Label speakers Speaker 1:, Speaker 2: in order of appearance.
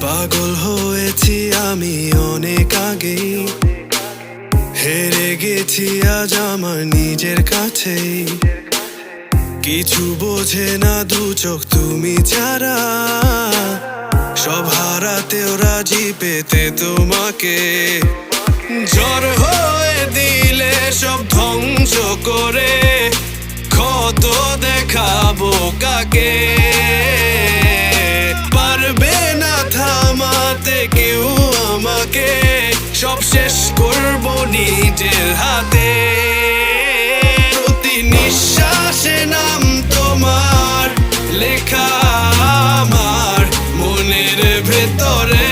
Speaker 1: পাগল হয়েছি আমি অনেক আগেই, হেরে গেছি আজ আমার নিজের কাছেই। কিছু বোঝে না দু চোখ তুমি ছাড়া, সব হারাতেও রাজি পেতে তোমাকে। ঝড় হয়ে দিলে সব ধ্বংস করে, কত দেখাবো কাকে। পারবে না থামাতে কেউ আমাকে, সব শেষ করবো নিজের হাতে। প্রতি নিঃশ্বাসে নাম তোমার লেখা আমার মনের ভেতরে।